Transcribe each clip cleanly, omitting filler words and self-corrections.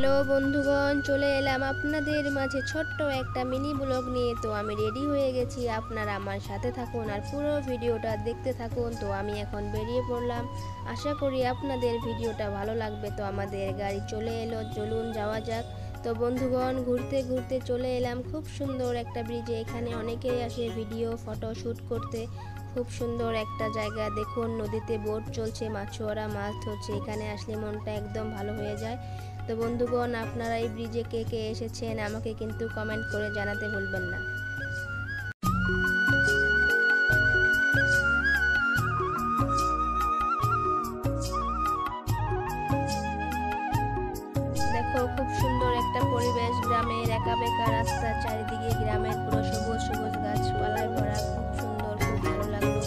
Hello বন্ধুগণ, চলে এলাম আপনাদের মাঝে ছোট্ট একটা মিনি ব্লগ নিয়ে। তো আমি রেডি হয়ে গেছি, আপনারা আমার সাথে থাকুন আর পুরো ভিডিওটা দেখতে থাকুন। তো আমি এখন বেরিয়ে পড়লাম, আশা করি আপনাদের ভিডিওটা ভালো লাগবে। তো আমাদের গাড়ি চলে এলো, চলুন যাওয়া যাক। তো বন্ধুগণ, ঘুরতে ঘুরতে চলে এলাম খুব সুন্দর একটা ব্রিজে। এখানে অনেকেই আসে ভিডিও ফটো শ্যুট করতে। খুব সুন্দর একটা জায়গা, দেখুন নদীতে বোট চলছে, মাছুয়ারা মাছ ধরছে। এখানে আসলে মনটা একদম ভালো হয়ে যায়। তো বন্ধুগণ, আপনারা এই ব্রিজে কে কে এসেছেন আমাকে কিন্তু কমেন্ট করে জানাতে ভুলবেন না। দেখো খুব সুন্দর একটা পরিবেশ, গ্রামের একা বেকা রাস্তা, চারিদিকে গ্রামের পুরো সবুজ সবুজ গাছপালায় ভরা। খুব সুন্দর, খুব ভালো লাগলো।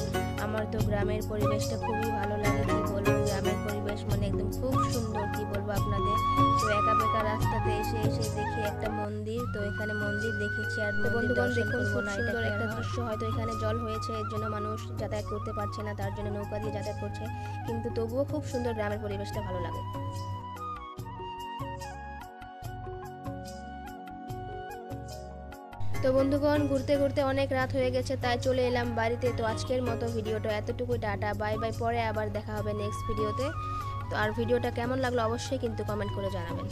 আমার তো গ্রামের পরিবেশটা খুবই ভালো লাগে। কি বলবো, গ্রামের পরিবেশ মানে একদম খুব সুন্দর, কি বলবো আপনাদের। তো একা বেকা রাস্তাতে এসে এসে দেখি একটা মন্দির। তো এখানে মন্দির দেখেছি আর বন্ধুগণ দেখুন খুব সুন্দর একটা দৃশ্য। হয়তো এখানে জল হয়েছে, এর জন্য মানুষ যাতায়াত করতে পারছে না, তার জন্য নৌকা দিয়ে যাতায়াত করছে, কিন্তু তবুও খুব সুন্দর, গ্রামের পরিবেশটা ভালো লাগে। তো বন্ধুগণ, ঘুরতে ঘুরতে অনেক রাত হয়ে গেছে, তাই চলে এলাম বাড়িতে। তো আজকের মতো ভিডিওটা এতটুকুই, টাটা বাই বাই। পরে আবার দেখা হবে নেক্সট ভিডিওতে। তো আর ভিডিওটা কেমন লাগলো অবশ্যই কিন্তু কমেন্ট করে জানাবেন।